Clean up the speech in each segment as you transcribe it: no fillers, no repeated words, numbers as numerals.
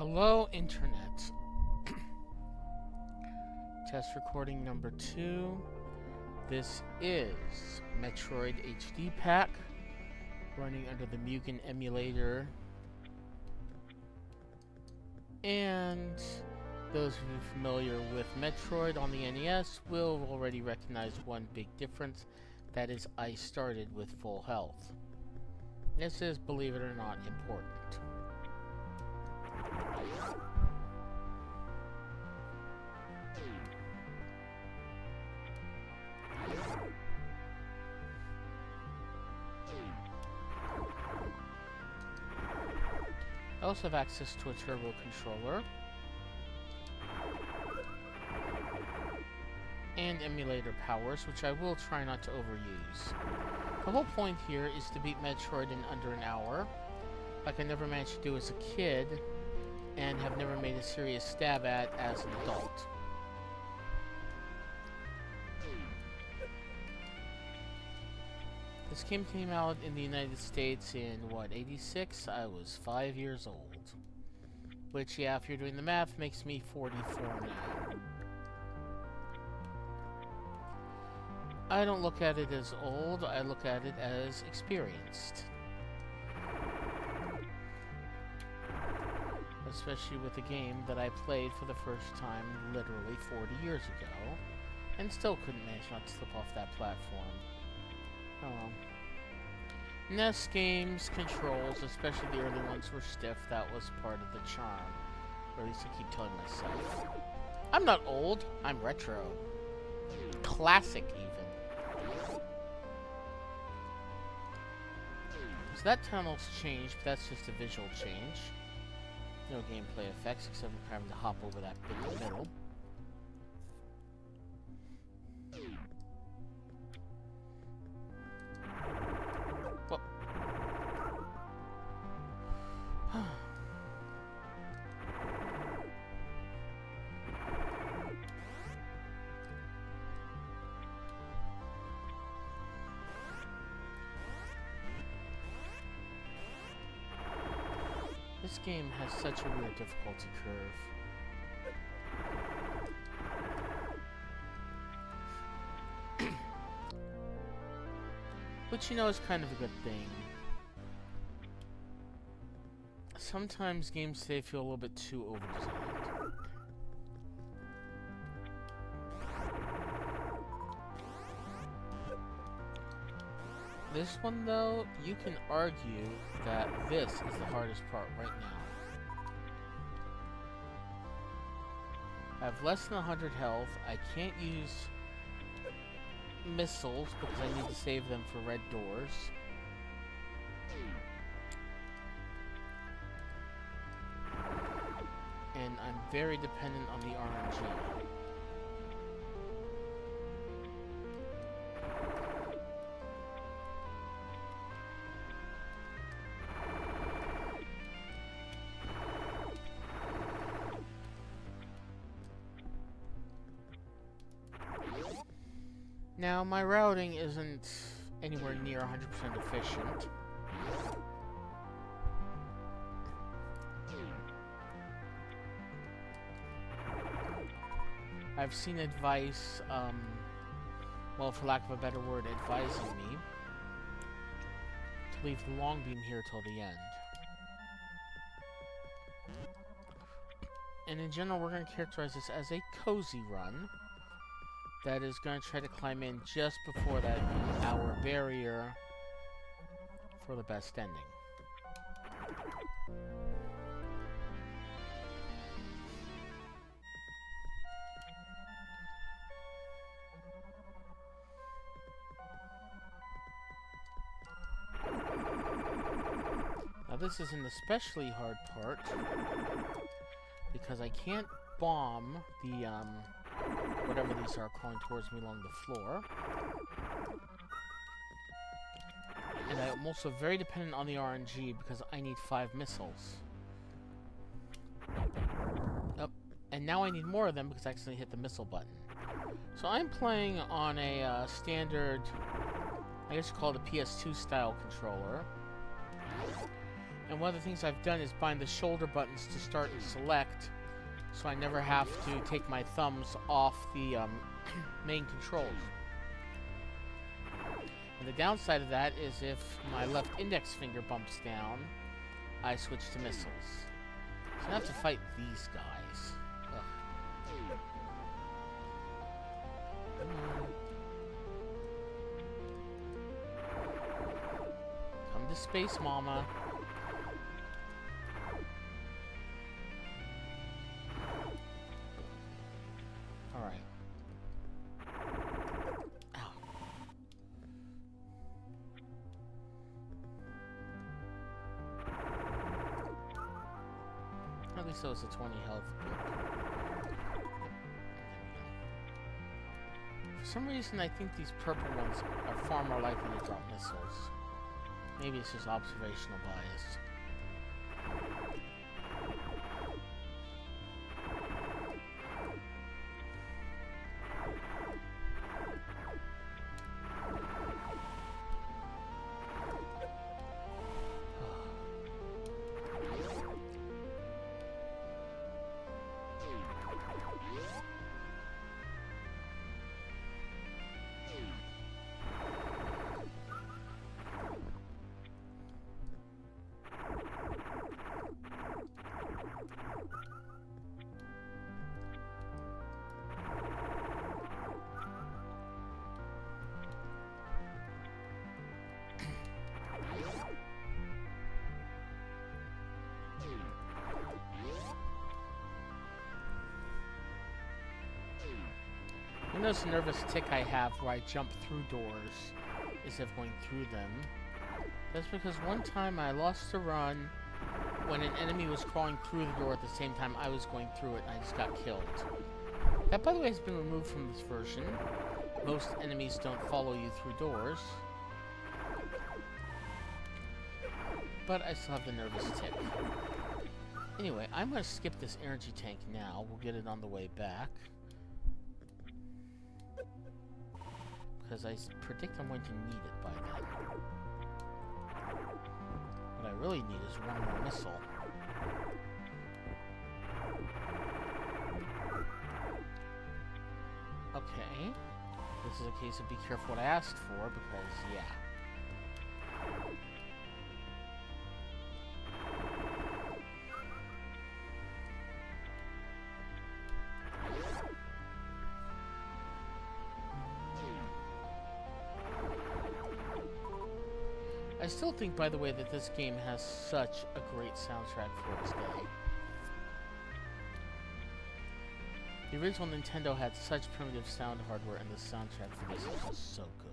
Hello, Internet. Test recording number 2. This is Metroid HD Pack, running under the Mugen emulator. And those who are familiar with Metroid on the NES will already recognize one big difference. That is, I started with full health. This is, believe it or not, important. I also have access to a turbo controller and emulator powers, which I will try not to overuse. The whole point here is to beat Metroid in under an hour, like I never managed to do as a kid, and have never made a serious stab at as an adult. This game came out in the United States in, what, 86? I was 5 years old. Which, yeah, if you're doing the math, makes me 44 now. I don't look at it as old, I look at it as experienced. Especially with a game that I played for the first time literally 40 years ago, and still couldn't manage not to slip off that platform. Oh well. NES games, controls, especially the early ones, were stiff. That was part of the charm. Or at least I keep telling myself. I'm not old, I'm retro. Classic, even. So that tunnel's changed, but that's just a visual change. No gameplay effects, except for having to hop over that bit in the middle. Well. This game has such a weird difficulty curve. Which, you know, is kind of a good thing. Sometimes games today feel a little bit too over-designed. This one, though, you can argue that this is the hardest part right now. I have less than 100 health. I can't use missiles because I need to save them for red doors. And I'm very dependent on the RNG. Now, my routing isn't anywhere near 100% efficient. I've seen advice, well, for lack of a better word, advising me to leave the long beam here till the end. And in general, we're going to characterize this as a cozy run that is going to try to climb in just before that hour barrier for the best ending. Now this is an especially hard part because I can't bomb the whatever these are crawling towards me along the floor. And I'm also very dependent on the RNG because I need 5 missiles. Oh, and now I need more of them because I accidentally hit the missile button. So I'm playing on a standard, I guess you call it a PS2 style controller. And one of the things I've done is bind the shoulder buttons to start and select, so I never have to take my thumbs off the main controls. And the downside of that is if my left index finger bumps down, I switch to missiles. So I have to fight these guys. Ugh. Come to space, mama. Alright. Ow. At least that was a 20 health blip. For some reason, I think these purple ones are far more likely to drop missiles. Maybe it's just observational bias. You notice the nervous tick I have where I jump through doors instead of going through them. That's because one time I lost a run when an enemy was crawling through the door at the same time I was going through it and I just got killed. That, by the way, has been removed from this version. Most enemies don't follow you through doors. But I still have the nervous tick. Anyway, I'm going to skip this energy tank now. We'll get it on the way back. Because I predict I'm going to need it by then. What I really need is one more missile. Okay. This is a case of be careful what I asked for, because, yeah. I still think, by the way, that this game has such a great soundtrack for its day. The original Nintendo had such primitive sound hardware, and the soundtrack for this is just so good.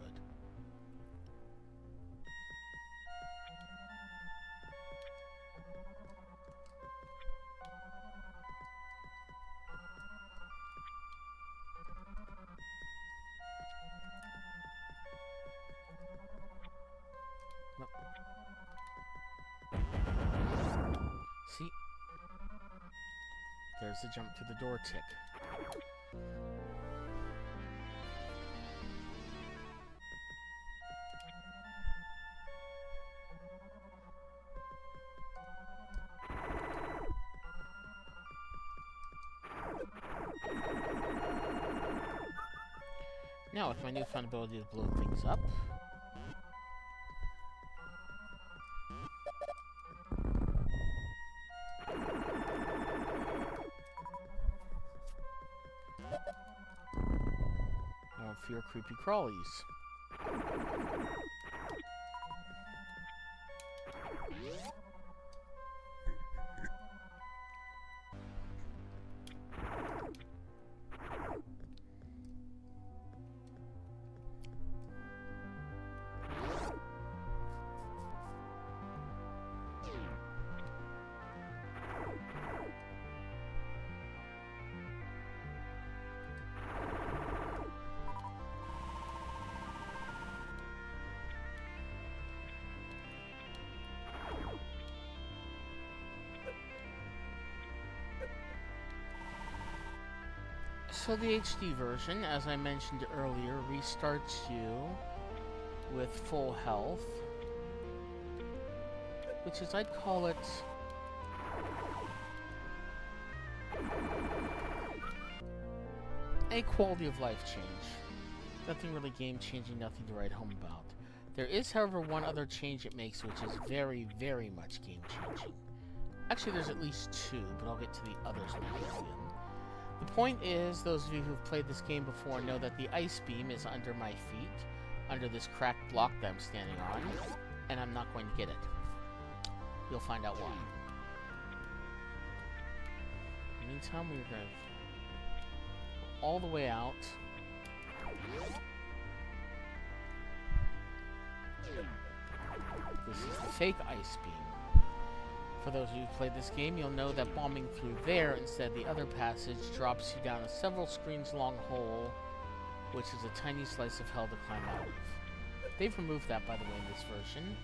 See? There's the jump to the door tick. Now, with my newfound ability to blow things up, I don't fear creepy crawlies. So the HD version, as I mentioned earlier, restarts you with full health. which is, I'd call it a quality of life change. Nothing really game-changing, nothing to write home about. There is, however, one other change it makes, which is very, very much game-changing. Actually, there's at least two, but I'll get to the others when I get to them. The point is, those of you who've played this game before know that the ice beam is under my feet, under this cracked block that I'm standing on, and I'm not going to get it. You'll find out why. In the meantime, we're going to go all the way out. This is the fake ice beam. For those of you who played this game, you'll know that bombing through there instead of the other passage drops you down a several screens long hole, which is a tiny slice of hell to climb out of. They've removed that, by the way, in this version.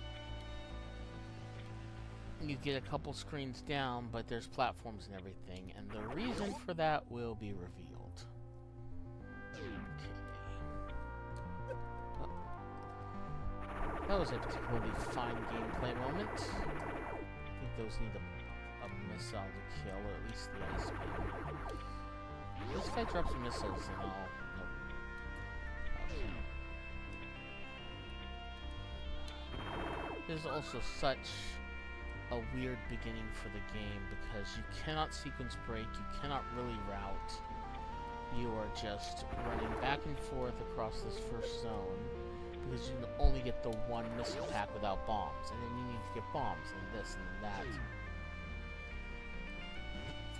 You get a couple screens down, but there's platforms and everything, and the reason for that will be revealed. Okay. Oh. That was a particularly fine gameplay moment. I think those need a missile to kill, or at least the ice beam. This guy drops missiles and all. Nope. Okay. This is also such a weird beginning for the game because you cannot sequence break, you cannot really route. You are just running back and forth across this first zone because you can only get the one missile pack without bombs, and then you need to get bombs and this and that.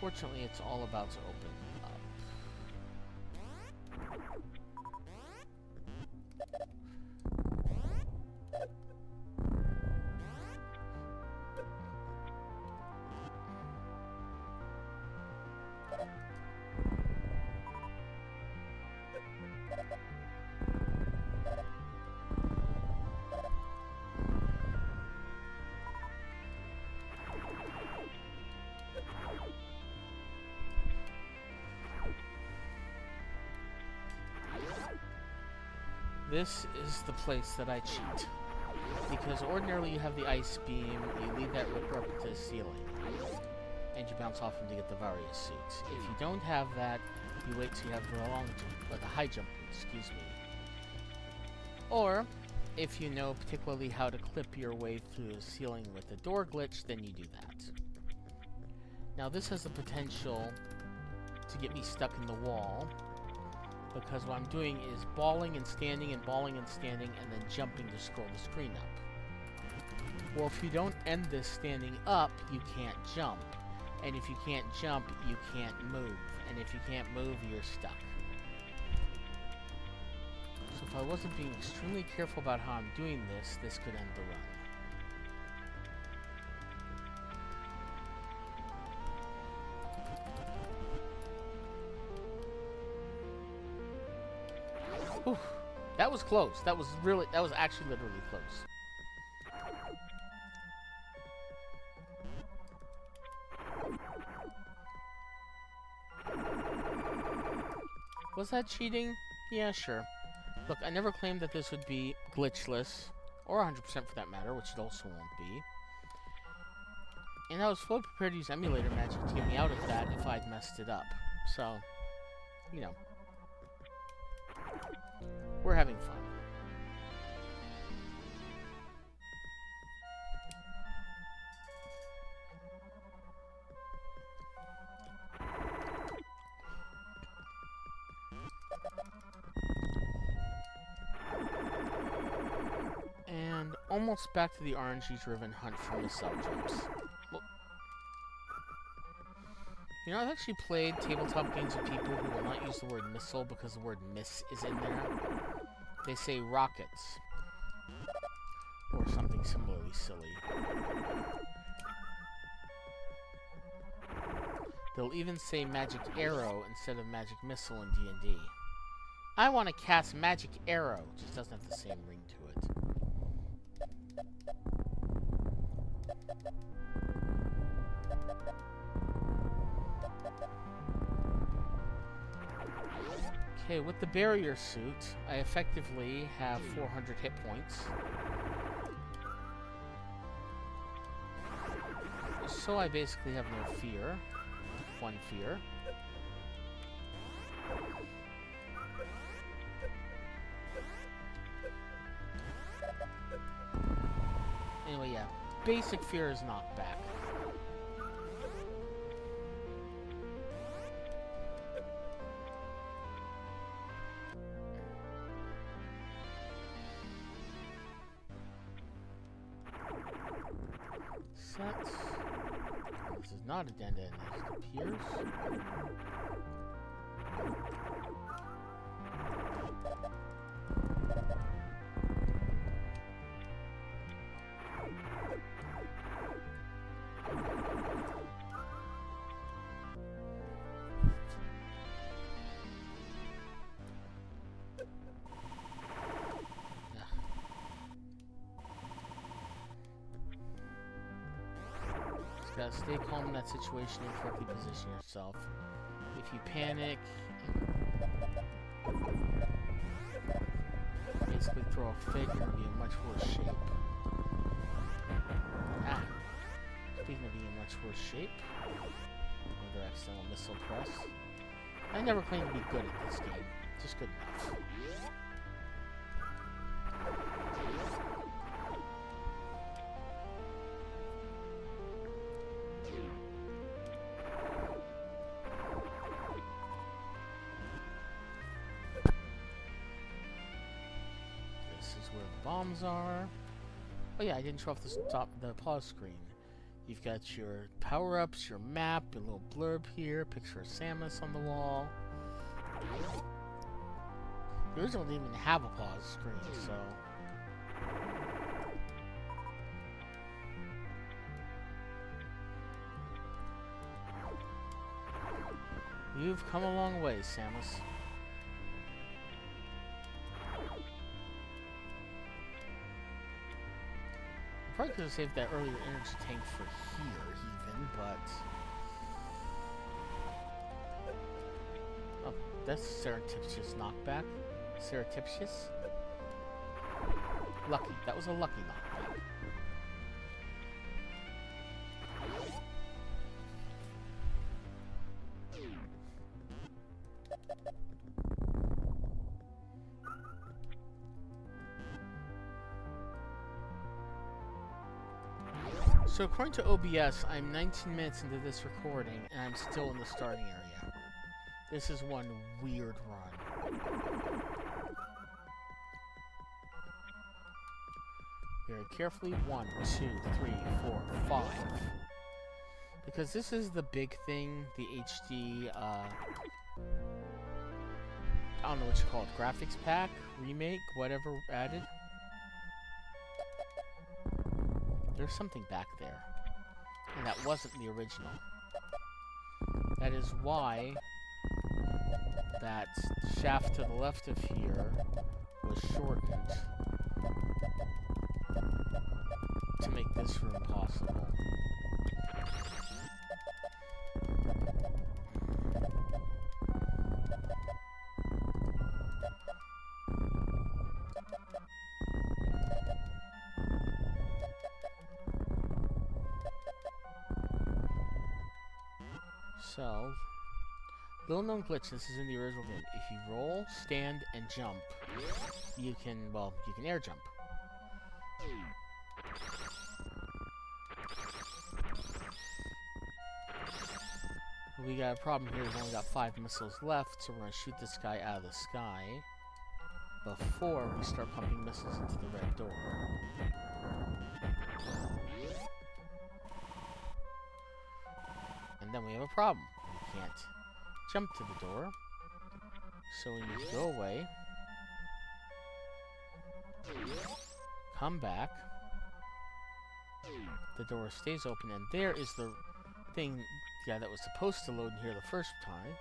Fortunately, it's all about to open up. This is the place that I cheat. Because ordinarily you have the ice beam, you leave that ripper up to the ceiling, and you bounce off him to get the Varia suit. If you don't have that, you wait till you have the long jump, or the high jump, excuse me. Or, if you know particularly how to clip your way through the ceiling with a door glitch, then you do that. Now this has the potential to get me stuck in the wall, because what I'm doing is balling and standing and balling and standing and then jumping to scroll the screen up. Well, if you don't end this standing up, you can't jump. And if you can't jump, you can't move. And if you can't move, you're stuck. So if I wasn't being extremely careful about how I'm doing this, this could end the run. Whew. That was close. That was actually literally close. Was that cheating? Yeah, sure. Look, I never claimed that this would be glitchless, or 100% for that matter, which it also won't be. And I was fully prepared to use emulator magic to get me out of that if I'd messed it up. So, you know. We're having fun. And almost back to the RNG-driven hunt for missile jumps. Well, you know, I've actually played tabletop games with people who will not use the word missile because the word miss is in there. They say rockets. Or something similarly silly. They'll even say magic arrow instead of magic missile in D&D. I want to cast magic arrow. It just doesn't have the same ring to it. Okay, with the barrier suit, I effectively have 400 hit points. So I basically have no fear. One fear. Anyway, yeah. Basic fear is knockback. Sets. This is not a dead end. It appears. Gotta stay calm in that situation and correctly position yourself. If you panic, basically throw a fit, you're gonna be in much worse shape. Speaking of being in much worse shape, another accidental missile press. I never claimed to be good at this game, just good enough. Bombs are. Oh yeah, I didn't show off the pause screen. You've got your power-ups, your map, your little blurb here, picture of Samus on the wall. The original didn't even have a pause screen, so. You've come a long way, Samus. Probably could have saved that earlier energy tank for here, even, but... Oh, that's surreptitious knockback. Surreptitious? Lucky. That was a lucky knockback. So according to OBS, I'm 19 minutes into this recording, and I'm still in the starting area. This is one weird run. Very carefully. 1, 2, 3, 4, 5. Because this is the big thing, the HD, I don't know what you call it, graphics pack, remake, whatever added. There's something back there. And that wasn't the original. That is why that shaft to the left of here was shortened to make this room possible. So, little known glitch, this is in the original game. If you roll, stand, and jump, you can air jump. We got a problem here, we've only got 5 missiles left, so we're going to shoot this guy out of the sky before we start pumping missiles into the red door. And then we have a problem. We can't jump to the door, so we need to go away, come back, the door stays open, and there is the thing that was supposed to load in here the first time.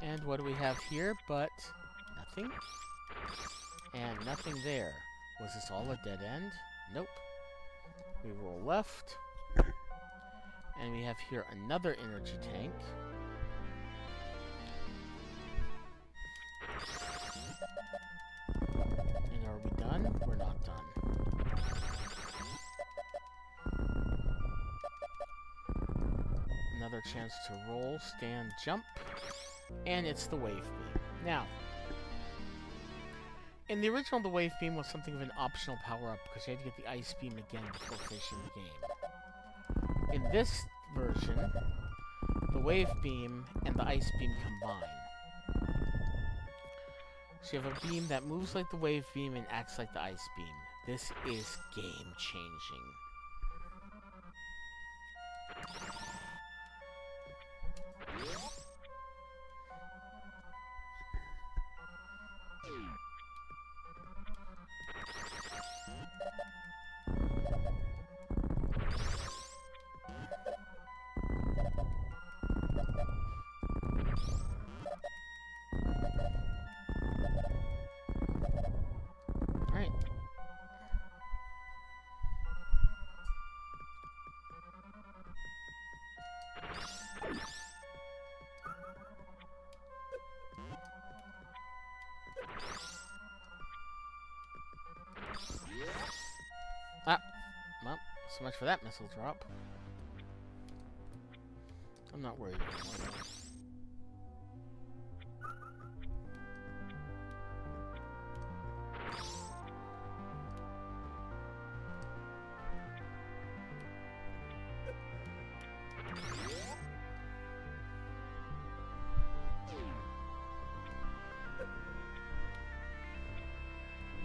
And what do we have here but nothing? And nothing there. Was this all a dead end? Nope. We roll left. And we have here another energy tank. And are we done? We're not done. another chance to roll, stand, jump, and it's the wave beam. Now, in the original, the wave beam was something of an optional power-up because you had to get the ice beam again before finishing the game. In this version, the wave beam and the ice beam combine. So you have a beam that moves like the wave beam and acts like the ice beam. This is game-changing. Alright. Ah, well, so much for that missile drop. I'm not worried anymore, though.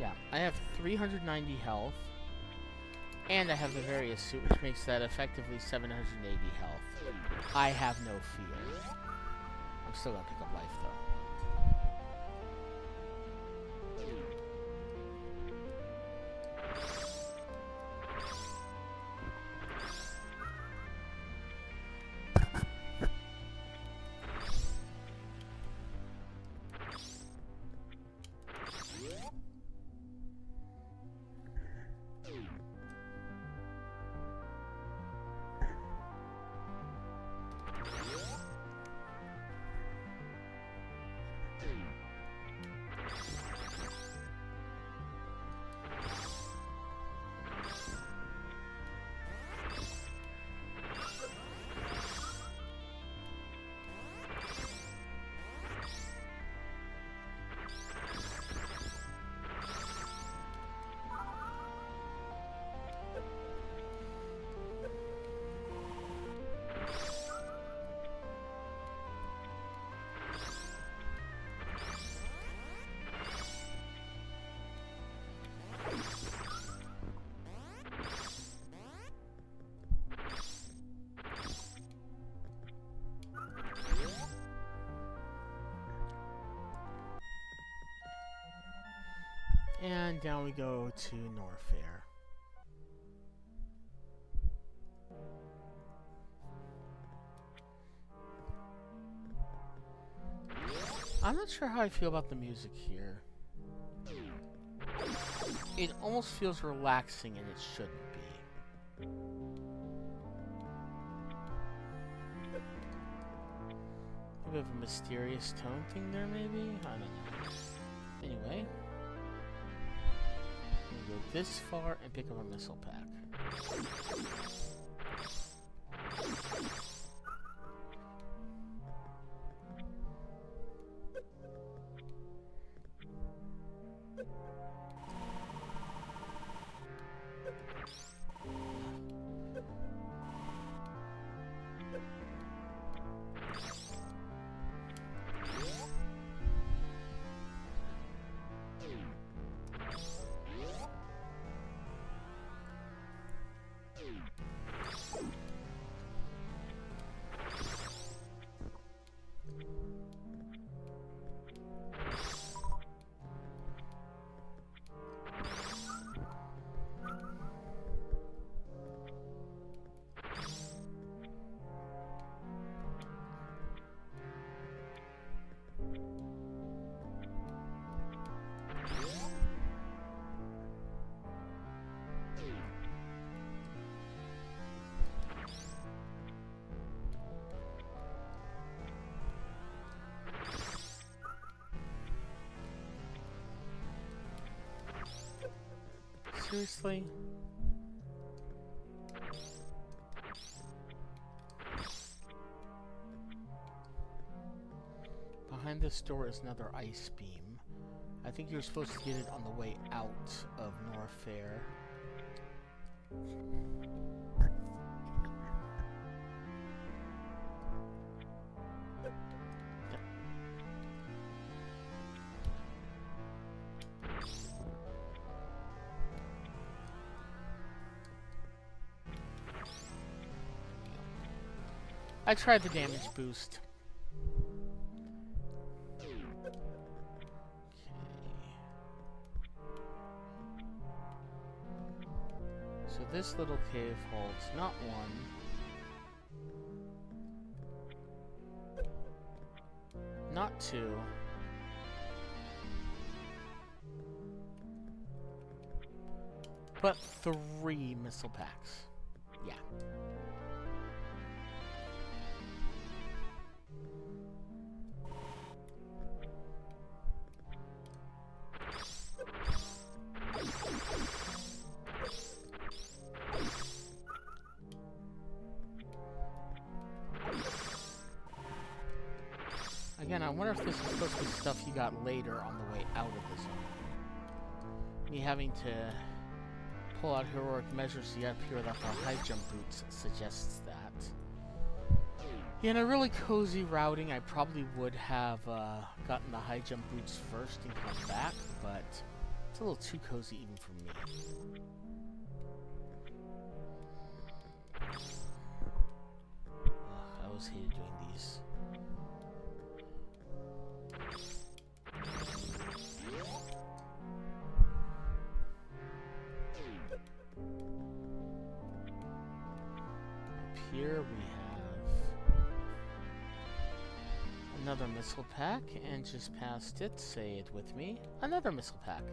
Yeah, I have 390 health, and I have the various suit, which makes that effectively 780 health. I have no fear. I'm still gonna pick up life, though. And down we go to Norfair. I'm not sure how I feel about the music here. It almost feels relaxing, and it shouldn't be. A bit of a mysterious tone thing there, maybe? I don't know. Anyway. Go this far and pick up a missile pack. Seriously? behind this door is another ice beam. I think you're supposed to get it on the way out of Norfair. I tried the damage boost. So this little cave holds not one, not two, but 3 missile packs. Yeah. Again, I wonder if this is supposed to be stuff you got later on the way out of the zone. Me having to pull out heroic measures to get up here without the high jump boots suggests that. Yeah, in a really cozy routing, I probably would have gotten the high jump boots first and come back, but it's a little too cozy even for me. I always hated doing these. Here we have another missile pack, and just past it, say it with me, another missile pack.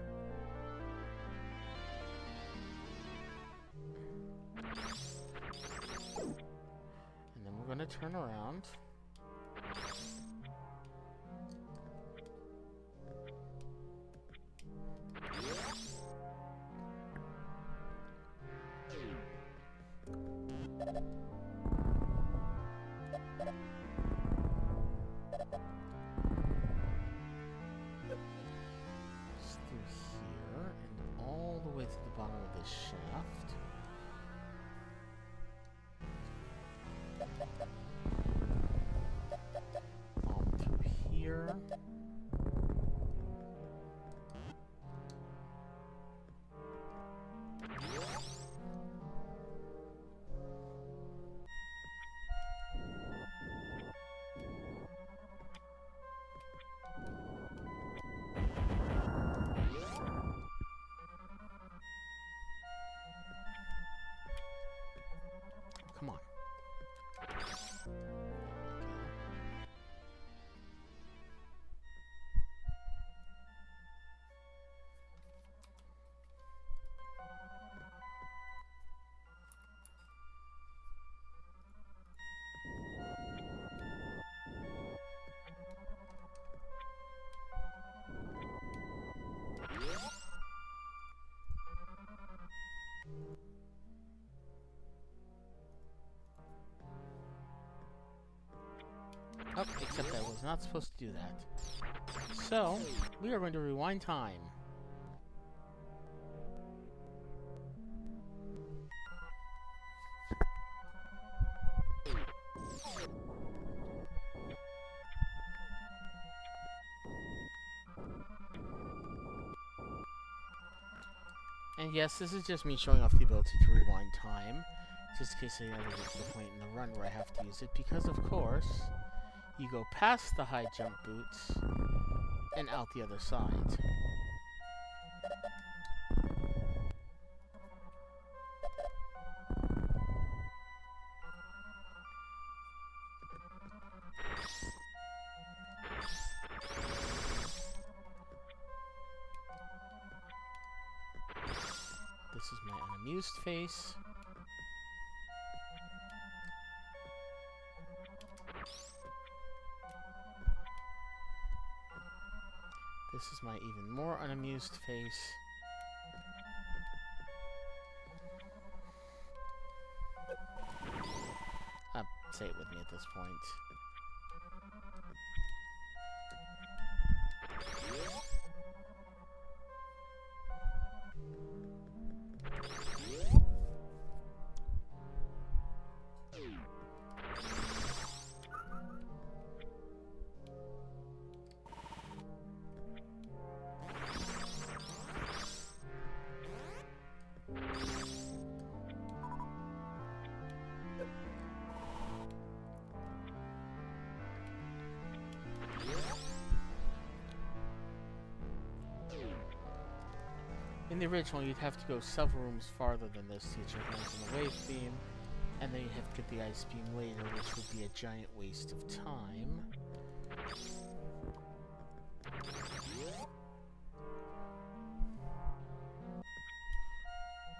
And then we're going to turn around. Shaft. On through here. Come on. Oh, except I was not supposed to do that. So, we are going to rewind time. And yes, this is just me showing off the ability to rewind time, just in case I ever get to the point in the run where I have to use it, because of course, you go past the high jump boots and out the other side. This is my unamused face. This is my even more unamused face. Say it with me at this point. the original, you'd have to go several rooms farther than this to get your hands on the wave beam, and then you'd have to get the ice beam later, which would be a giant waste of time.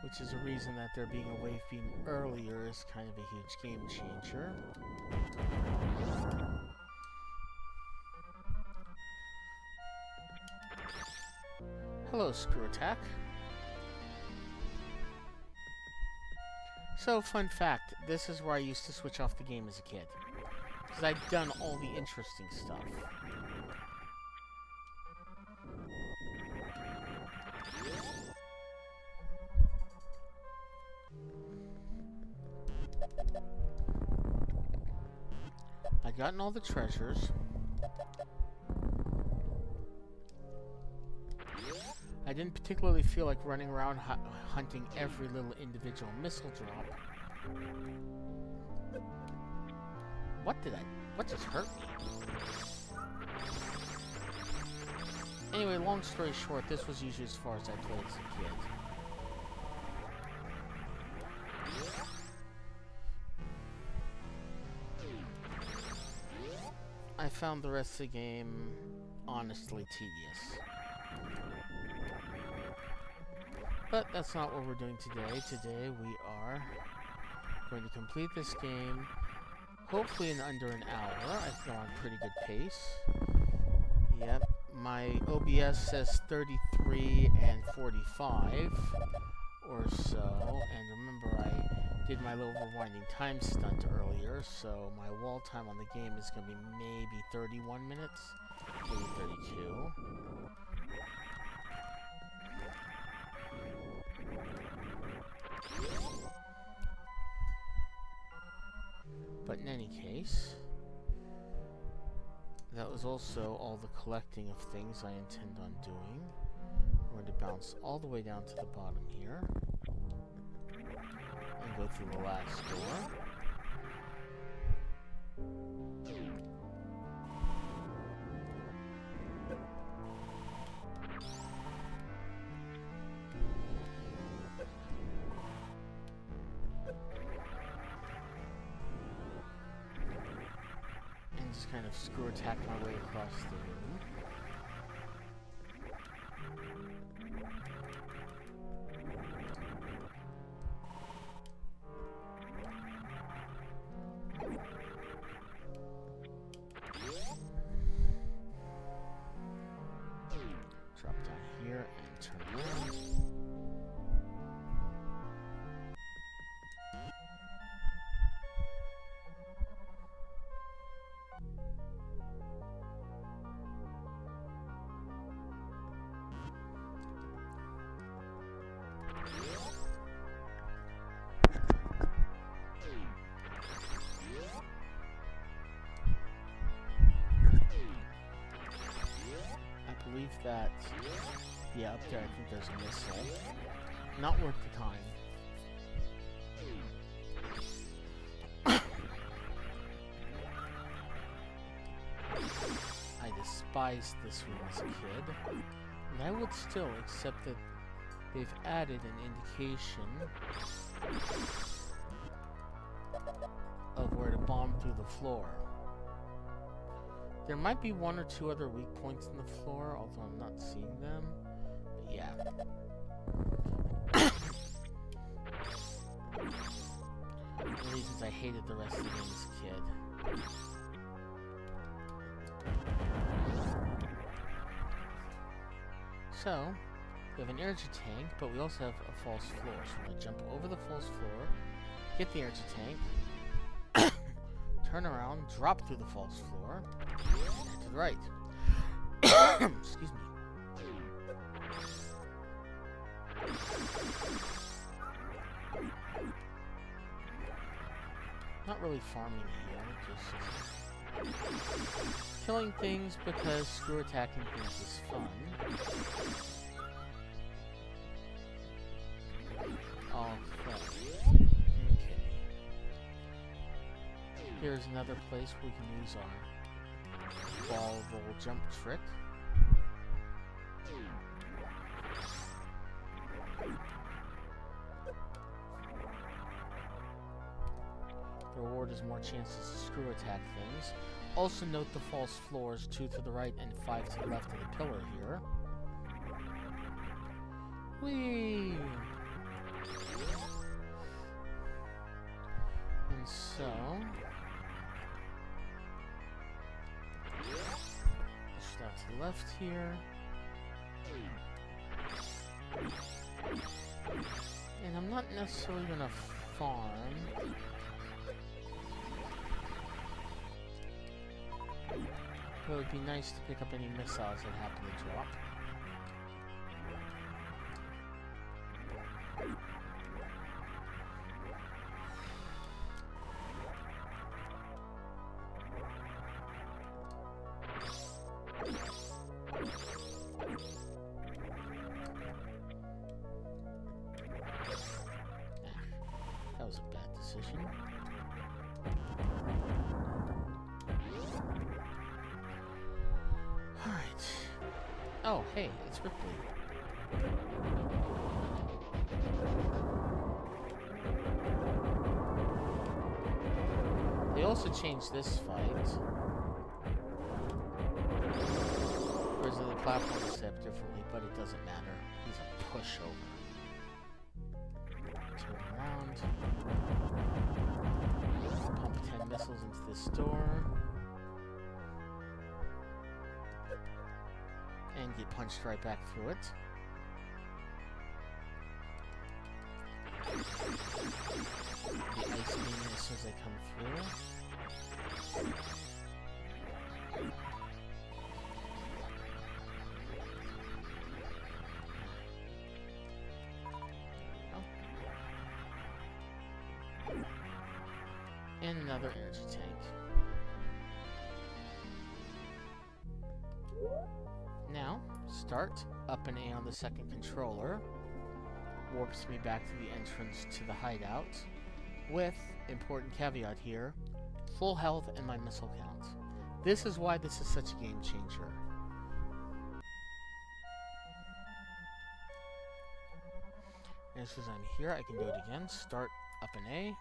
Which is a reason that there being a wave beam earlier is kind of a huge game changer. Hello, Screw Attack. So, fun fact, this is where I used to switch off the game as a kid. Because I'd done all the interesting stuff. I'd gotten all the treasures. I didn't particularly feel like running around hunting every little individual missile drop. What just hurt me? Anyway, long story short, this was usually as far as I played as a kid. I found the rest of the game honestly tedious. But that's not what we're doing today. Today we are going to complete this game, hopefully in under an hour. I feel on pretty good pace. Yep, my OBS says 33 and 45 or so. And remember, I did my little rewinding time stunt earlier, so my wall time on the game is going to be maybe 31 minutes, maybe 32. But in any case, that was also all the collecting of things I intend on doing. We're going to bounce all the way down to the bottom here and go through the last door. Kind of screw attack my way across the room. Drop down here and turn around. That, yeah, up there I think there's a missile. Not worth the time. I despised this room as a kid, and I would still accept that they've added an indication of where to bomb through the floor. There might be one or two other weak points in the floor, although I'm not seeing them. But yeah. One of the reasons I hated the rest of the game as a kid. So, we have an energy tank, but we also have a false floor. So we're going to jump over the false floor, get the energy tank, turn around, drop through the false floor, and to the right. Excuse me. Not really farming here, just killing things because screw attacking things is fun. Okay. Here's another place we can use our ball roll jump trick. The reward is more chances to screw attack things. Also note the false floors, 2 to the right and 5 to the left of the pillar here. Whee! And so... push that to the left here. And I'm not necessarily gonna farm. But it would be nice to pick up any missiles that happen to drop. That was a bad decision. Alright. Oh, hey, it's Ripley. They also changed this fight. Whereas the platform is set up differently, but it doesn't matter. He's a pushover. Turn around. Pump 10 missiles into this door. And get punched right back through it. The ice beam as soon as they come through. And another energy tank. Now, start up and A on the second controller. Warps me back to the entrance to the hideout. With, important caveat here, full health and my missile count. This is why this is such a game changer. And as soon as I'm here, I can do it again. Start up and A.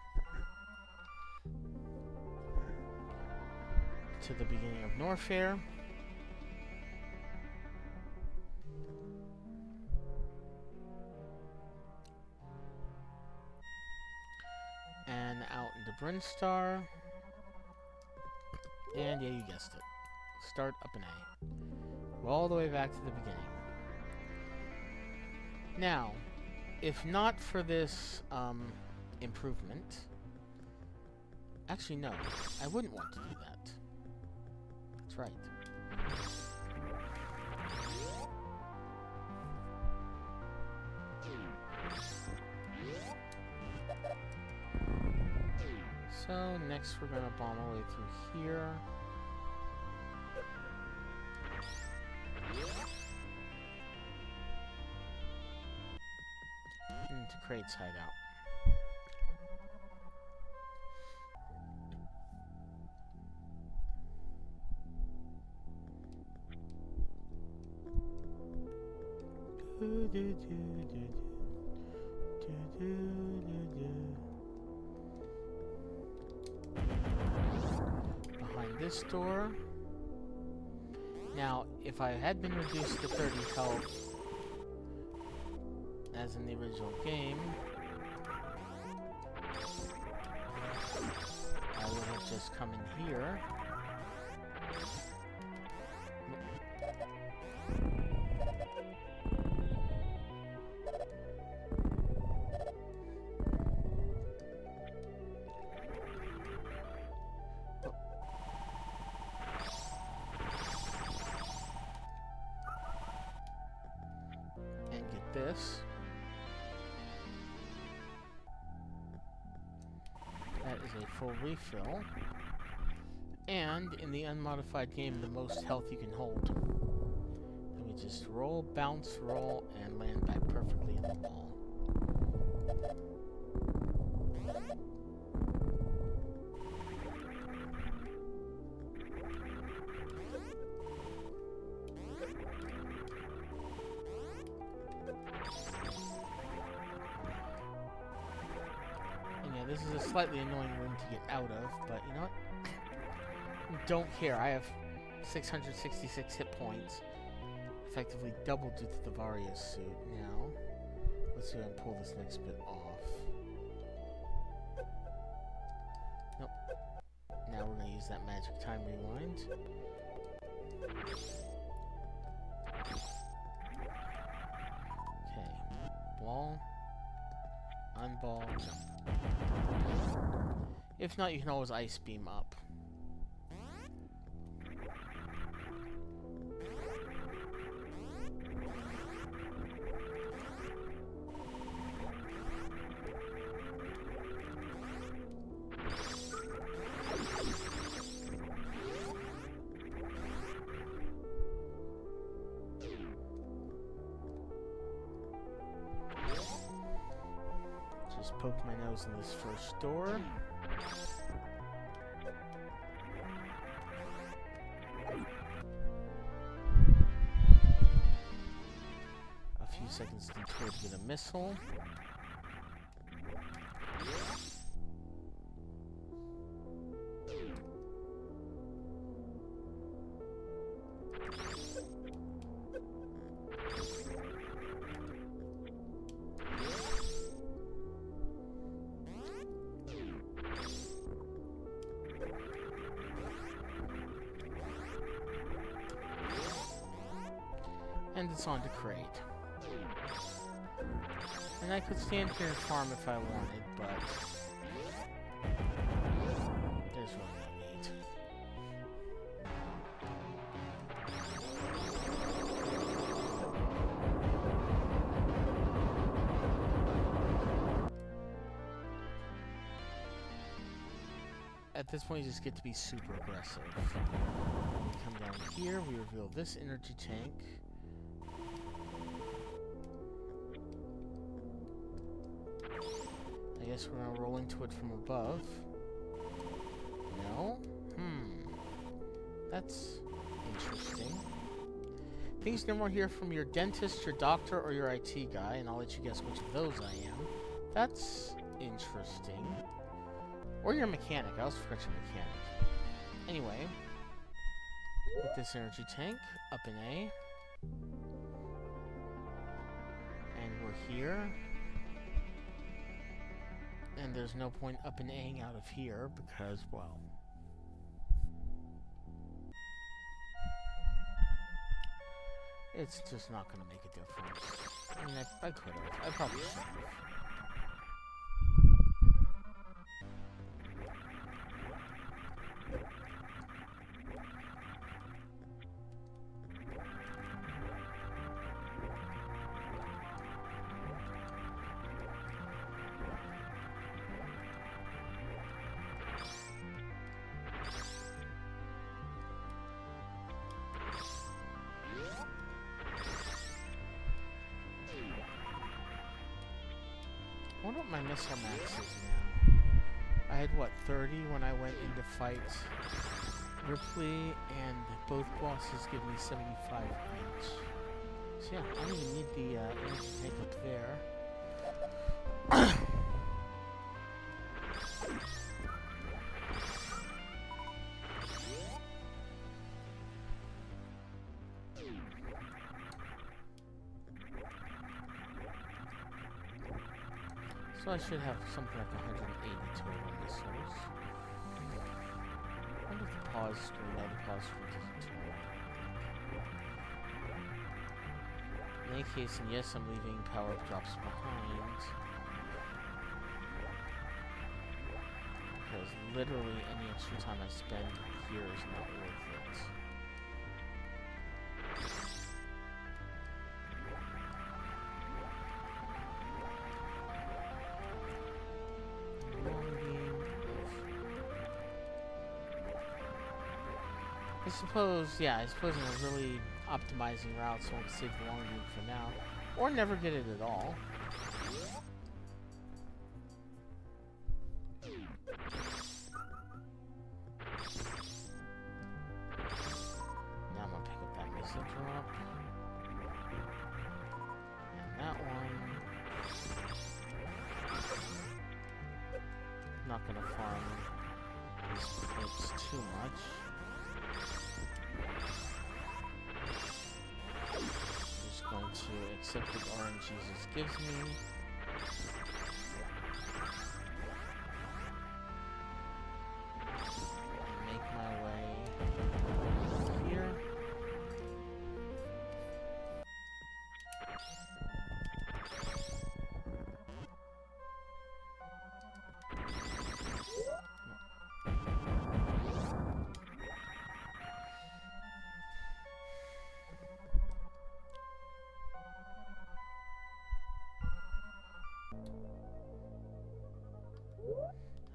To the beginning of Norfair. And out into Brinstar. And yeah, you guessed it. Start up an A. Go all the way back to the beginning. Now, if not for this improvement... Actually, no. I wouldn't want to do that. That's right. So, next we're going to bomb our way through here. Into Kraid's hideout. Behind this door. Now, if I had been reduced to 30 health, as in the original game, I would have just come in here. This. That is a full refill. And in the unmodified game, the most health you can hold. Let me just roll, bounce, roll, and land back perfectly in the wall. This This is a slightly annoying room to get out of, but you know what? Don't care. I have 666 hit points. Effectively double due to the Varia suit. Now, let's see if I can pull this next bit off. Nope. Now we're going to use that magic time rewind. Okay. Ball. Unball. Jump. If not, you can always ice beam up. Just poke my nose in this first door. A few seconds detour to get a missile. And it's on to crate. And I could stand here and farm if I wanted, but there's really no need. At this point, you just get to be super aggressive. We come down here, we reveal this energy tank. I guess we're gonna roll into it from above. No? That's interesting. Things no more hear from your dentist, your doctor, or your IT guy, and I'll let you guess which of those I am. That's interesting. Or your mechanic. I also forgot your mechanic. Anyway, with this energy tank, up in A. And we're here. And there's no point up and A-ing out of here because, well... it's just not going to make a difference. I mean, I could have. I probably should have. I wonder what my missile max is now. I had, what, 30 when I went in to fight Ripley, and both bosses give me 75 each. So yeah, I don't even need the energy tank up there. So I should have something like 180 total missiles. I wonder if the pause screen, no, the pause screen doesn't turn on. In any case, and yes, I'm leaving power-up drops behind. Because literally any extra time I spend here is not worth it. I suppose in a really optimizing route, so I can save the long game for now. Or never get it at all. Now I'm gonna pick up that missile drop. And that one. too much. I'm just going to accept what RNGesus gives me. And make my way here.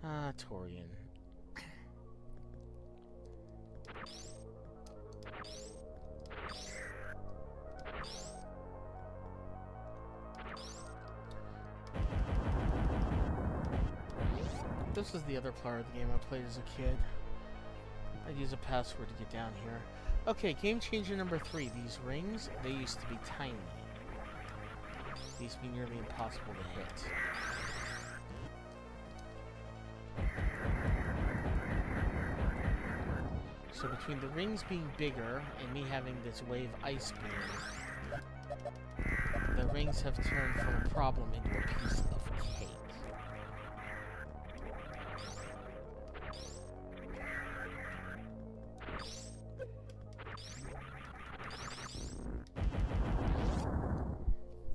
Ah, Torian. This is the other part of the game I played as a kid. I'd use a password to get down here. Okay, game changer number 3. These rings, they used to be tiny. They used to be nearly impossible to hit. So between the rings being bigger and me having this wave ice beam, the rings have turned from a problem into a piece of cake.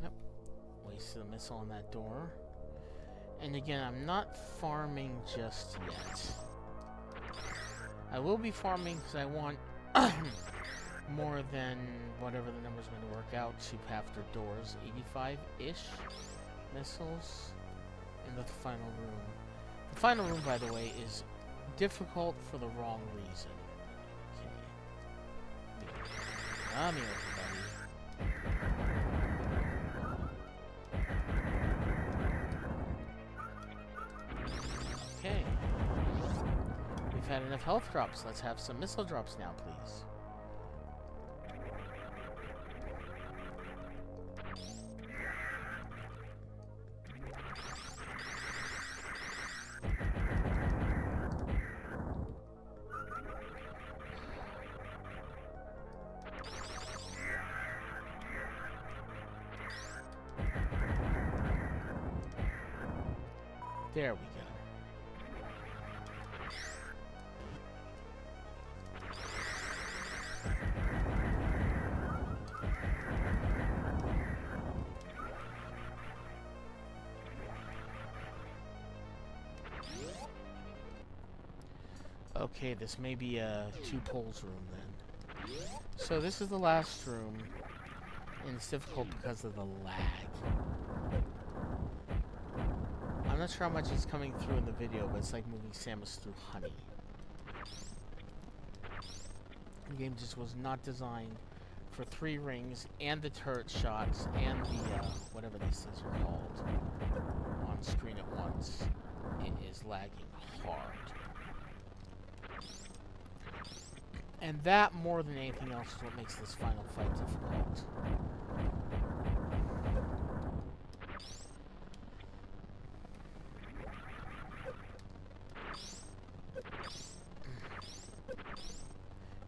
Nope. Wasted a missile on that door. And again, I'm not farming just yet. I will be farming because I want more than whatever the number's going to work out to after doors. 85-ish missiles in the final room. The final room, by the way, is difficult for the wrong reason. Okay. Come here, everybody. Okay. We've had enough health drops. Let's have some missile drops now, please. There we go. Okay, this may be a 2 poles room then. So this is the last room, and it's difficult because of the lag. I'm not sure how much is coming through in the video, but it's like moving Samus through honey. The game just was not designed for 3 rings, and the turret shots, and the, whatever these things are called, on screen at once. It is lagging hard. And that, more than anything else, is what makes this final fight difficult.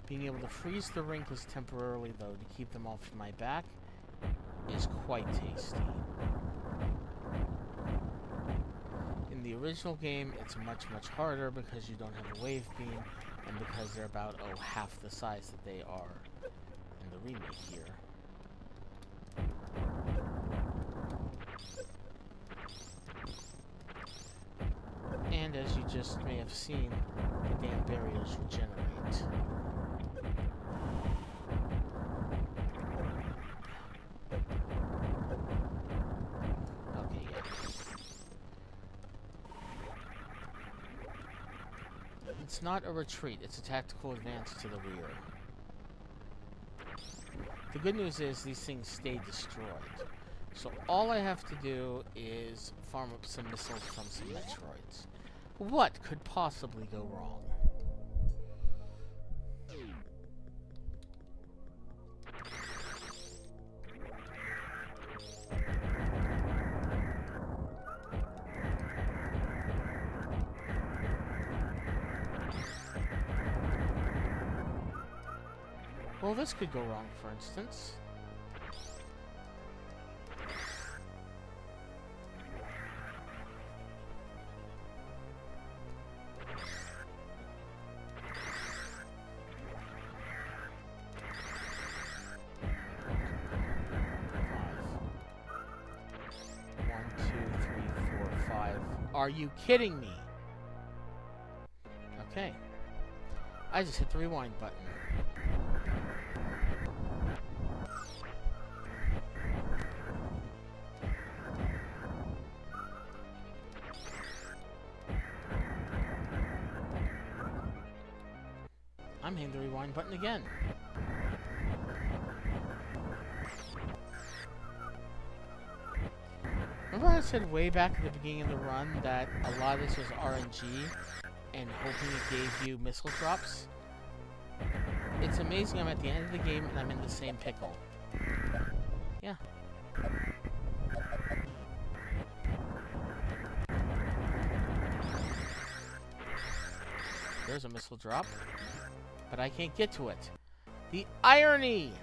Being able to freeze the Rinkas temporarily, though, to keep them off my back, is quite tasty. In the original game, it's much, much harder because you don't have a wave beam, and because they're about, half the size that they are in the remake here. And as you just may have seen, the damn barriers regenerate. Okay, yeah. It's not a retreat, it's a tactical advance to the rear. The good news is these things stay destroyed. So all I have to do is farm up some missiles from some NEStroids. What could possibly go wrong? Well, this could go wrong, for instance. Are you kidding me? Okay. I just hit the rewind button. I'm hitting the rewind button again. Remember how I said way back at the beginning of the run that a lot of this was RNG and hoping it gave you missile drops? It's amazing I'm at the end of the game and I'm in the same pickle. Yeah. There's a missile drop, but I can't get to it. The irony!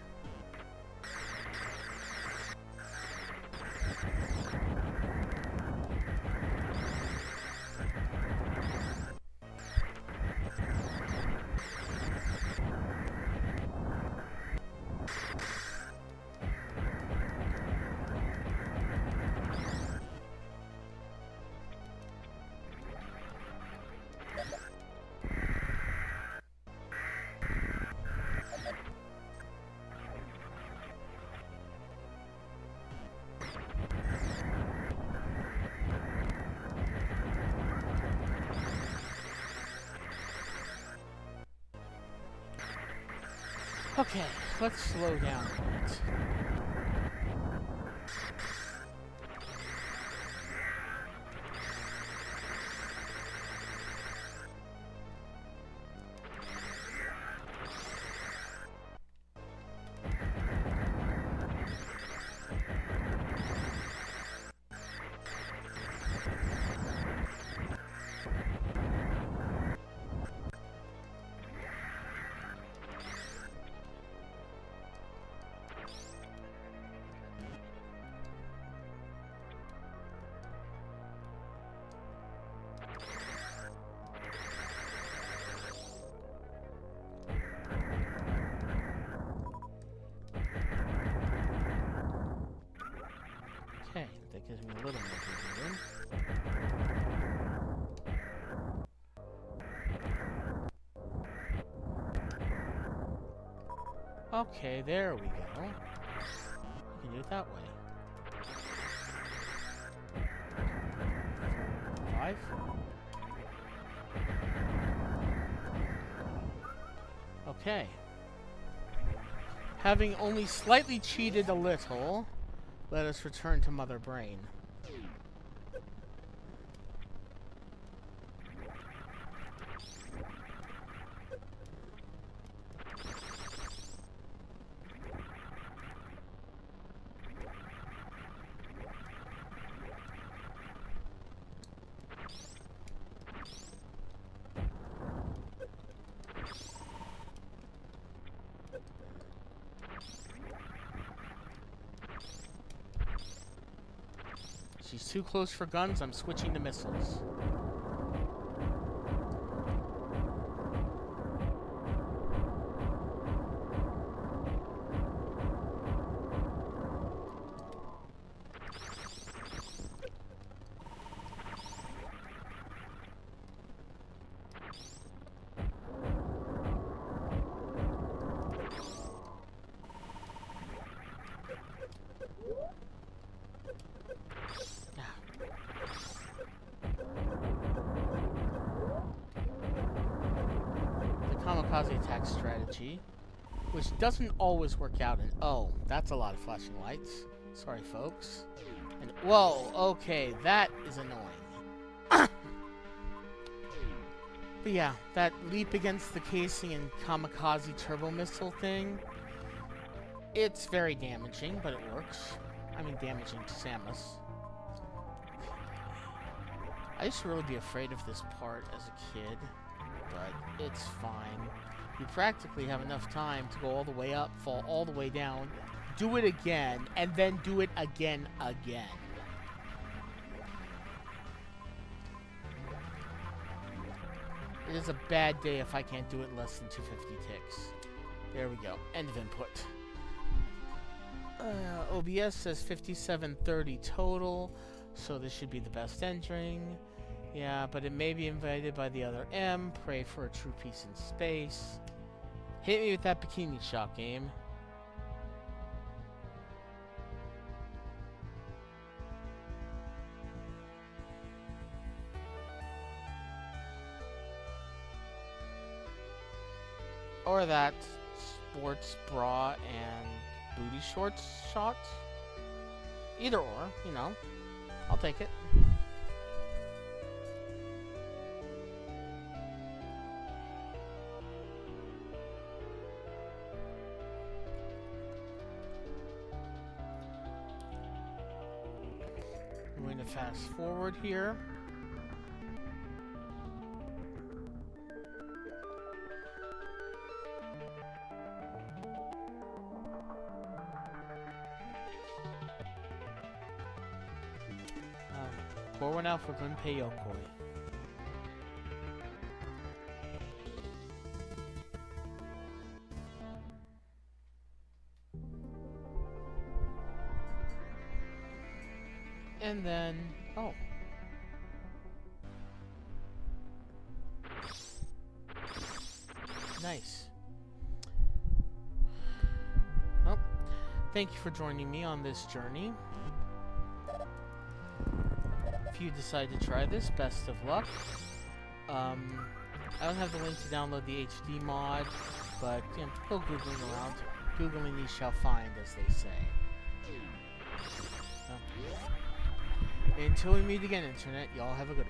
Okay, let's slow down a bit. Okay, that gives me a little more breathing room. Okay, there we go. We can do it that way. 5. Okay. Having only slightly cheated a little, let us return to Mother Brain. She's too close for guns, I'm switching to missiles. Kamikaze attack strategy, which doesn't always work out. And oh, that's a lot of flashing lights. Sorry, folks. And whoa, okay, that is annoying. But yeah, that leap against the casing and kamikaze turbo missile thing, it's very damaging, but it works. I mean, damaging to Samus. I used to really be afraid of this part as a kid, but it's fine. you practically have enough time to go all the way up, fall all the way down, do it again, and then do it again. It is a bad day if I can't do it in less than 250 ticks. There we go. End of input. OBS says 5730 total, so this should be the best entering. Yeah, but it may be invaded by the other M. Pray for a true peace in space. Hit me with that bikini shot, game. Or that sports bra and booty shorts shot. Either or, you know. I'll take it. I'm going to fast forward here. Pour one out for Gunpei Yokoi. And then, oh. Nice. Well, thank you for joining me on this journey. If you decide to try this, best of luck. I don't have the link to download the HD mod, but you know, go Googling around. Googling ye shall find, as they say. Until we meet again, Internet, y'all have a good one.